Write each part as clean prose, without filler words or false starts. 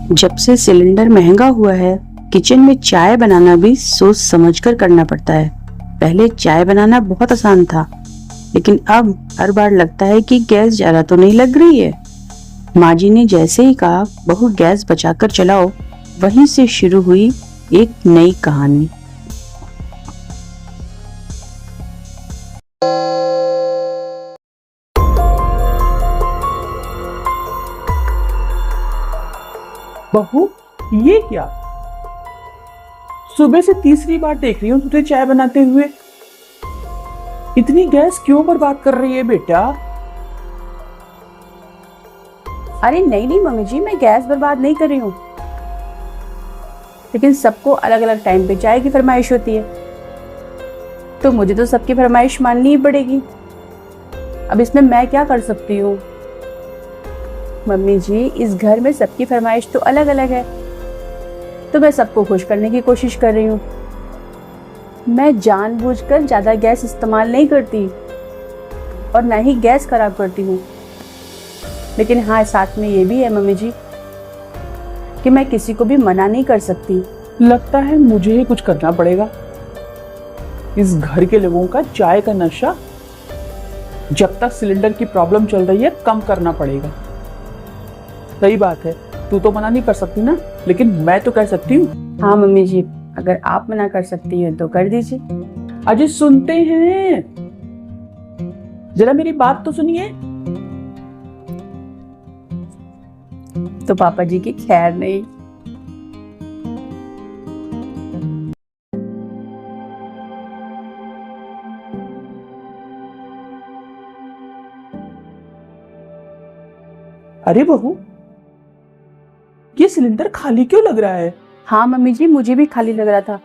जब से सिलेंडर महंगा हुआ है, किचन में चाय बनाना भी सोच समझकर करना पड़ता है। पहले चाय बनाना बहुत आसान था, लेकिन अब हर बार लगता है कि गैस ज्यादा तो नहीं लग रही है। माँ जी ने जैसे ही कहा बहू गैस बचाकर चलाओ, वहीं से शुरू हुई एक नई कहानी। बहू, ये क्या? सुबह से तीसरी बार देख रही हूँ तुझे चाय बनाते हुए। इतनी गैस क्यों बर्बाद कर रही है बेटा? अरे नहीं मम्मी जी, मैं गैस बर्बाद नहीं कर रही हूँ, लेकिन सबको अलग अलग टाइम पे चाय की फरमाइश होती है, तो मुझे तो सबकी फरमाइश माननी ही पड़ेगी। अब इसमें मैं क्या कर सकती हूँ? मम्मी जी, इस घर में सबकी फरमाइश तो अलग अलग है, तो मैं सबको खुश करने की कोशिश कर रही हूँ। मैं जानबूझकर ज्यादा गैस इस्तेमाल नहीं करती और ना ही गैस खराब करती हूँ, लेकिन हाँ, साथ में ये भी है मम्मी जी कि मैं किसी को भी मना नहीं कर सकती। लगता है मुझे ही कुछ करना पड़ेगा। इस घर के लोगों का चाय का नशा जब तक सिलेंडर की प्रॉब्लम चल रही है कम करना पड़ेगा। सही बात है, तू तो मना नहीं कर सकती ना, लेकिन मैं तो कह सकती हूँ। हाँ मम्मी जी, अगर आप मना कर सकती हैं तो कर दीजिए। अजय सुनते हैं, जरा मेरी बात तो सुनिए। तो पापा जी की खैर नहीं। अरे बहू, ये सिलेंडर खाली क्यों लग रहा है? हाँ मम्मी जी, मुझे भी खाली लग रहा था,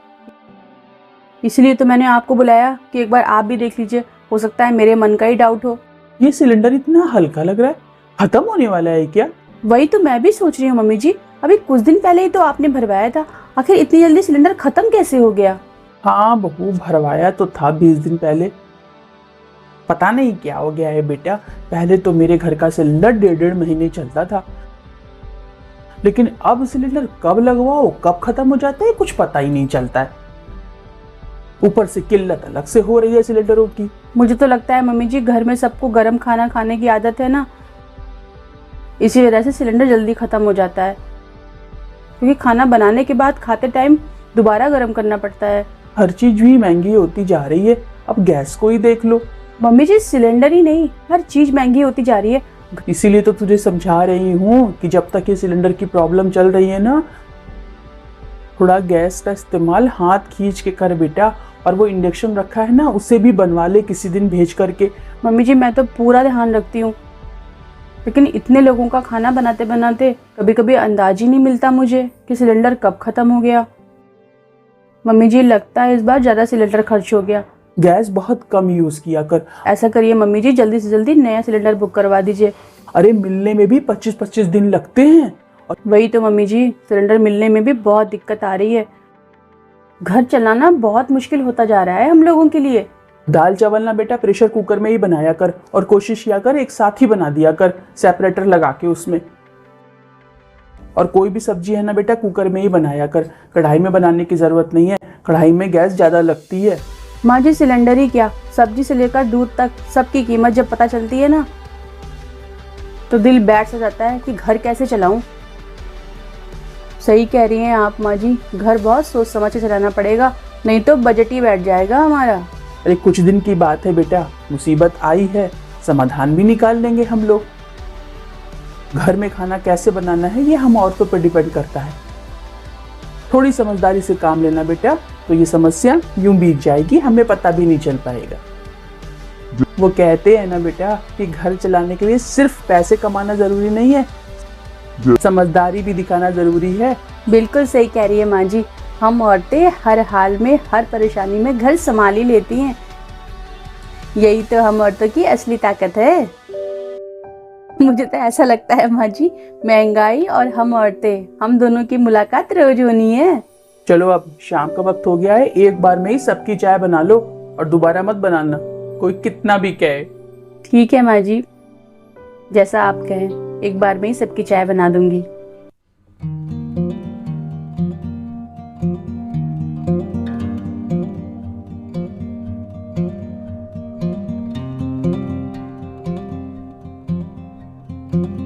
इसलिए तो मैंने आपको बुलाया कि एक बार आप भी देख लीजिए, हो सकता है मेरे मन का ही डाउट हो। ये सिलेंडर इतना हल्का लग रहा है, खत्म होने वाला है क्या? वही तो मैं भी सोच रही हूँ मम्मी जी, अभी कुछ दिन पहले ही तो आपने भरवाया था, आखिर इतनी जल्दी सिलेंडर खत्म कैसे हो गया? हाँ बहू, भरवाया तो था 20 दिन पहले। पता नहीं क्या हो गया है बेटा। पहले तो मेरे घर का सिलेंडर 1.5 महीने चलता था, लेकिन अब सिलेंडर कब लगवाओ कब खत्म हो जाता है कुछ पता ही नहीं चलता है। ऊपर से किल्लत अलग से हो रही है सिलेंडरों की। मुझे तो लगता है मम्मी जी, घर में सबको गर्म खाना खाने की आदत है ना, इसी वजह से सिलेंडर जल्दी खत्म हो जाता है, क्योंकि खाना बनाने के बाद खाते टाइम दोबारा गर्म करना पड़ता है। हर चीज भी महंगी होती जा रही है, अब गैस को ही देख लो। मम्मी जी, सिलेंडर ही नहीं, हर चीज महंगी होती जा रही है। इसीलिए तो तुझे समझा रही हूँ कि जब तक ये सिलेंडर की प्रॉब्लम चल रही है ना, थोड़ा गैस का इस्तेमाल हाथ खींच के कर बेटा, और वो इंडक्शन रखा है ना, उससे भी बनवा ले किसी दिन भेज करके। मम्मी जी, मैं तो पूरा ध्यान रखती हूँ, लेकिन इतने लोगों का खाना बनाते बनाते कभी कभी अंदाज ही नहीं मिलता मुझे कि सिलेंडर कब खत्म हो गया। मम्मी जी, लगता है इस बार ज्यादा सिलेंडर खर्च हो गया। गैस बहुत कम यूज किया कर। ऐसा करिए मम्मी जी, जल्दी से जल्दी नया सिलेंडर बुक करवा दीजिए। अरे मिलने में भी 25-25 दिन लगते हैं। और वही तो मम्मी जी, सिलेंडर मिलने में भी बहुत दिक्कत आ रही है। घर चलाना बहुत मुश्किल होता जा रहा है हम लोगों के लिए। दाल चावल ना बेटा प्रेशर कुकर में ही बनाया कर, और कोशिश किया कर एक साथ ही बना दिया कर सेपरेटर लगा के उसमें। और कोई भी सब्जी है ना बेटा, कुकर में ही बनाया कर, कढ़ाई में बनाने की जरूरत नहीं है, कढ़ाई में गैस ज्यादा लगती है। माँ जी, सिलेंडर ही क्या, सब्जी से लेकर दूध तक सबकी कीमत जब पता चलती है ना, तो दिल बैठ सा जाता है कि घर कैसे चलाऊं। सही कह रही हैं आप माँ जी, घर बहुत सोच समझ के चलाना पड़ेगा, नहीं तो बजट ही बैठ जाएगा हमारा। अरे कुछ दिन की बात है बेटा, मुसीबत आई है, समाधान भी निकाल लेंगे हम लोग। घर में खाना कैसे बनाना है ये हम औरतों पर डिपेंड करता है। थोड़ी समझदारी से काम लेना बेटा, तो ये समस्या यूं बीत जाएगी, हमें पता भी नहीं चल पाएगा। वो कहते हैं ना बेटा कि घर चलाने के लिए सिर्फ पैसे कमाना जरूरी नहीं है, समझदारी भी दिखाना जरूरी है। बिल्कुल सही कह रही है माँ जी, हम औरतें हर हाल में हर परेशानी में घर संभाल ही लेती हैं, यही तो हम औरतों की असली ताकत है। मुझे तो ऐसा लगता है माँ जी, महंगाई और हम औरतें, हम दोनों की मुलाकात रोज होनी है। चलो अब शाम का वक्त हो गया है, एक बार में ही सबकी चाय बना लो और दोबारा मत बनाना, कोई कितना भी कहे। ठीक है माँ जी, जैसा आप कहें, एक बार में ही सबकी चाय बना दूंगी। है।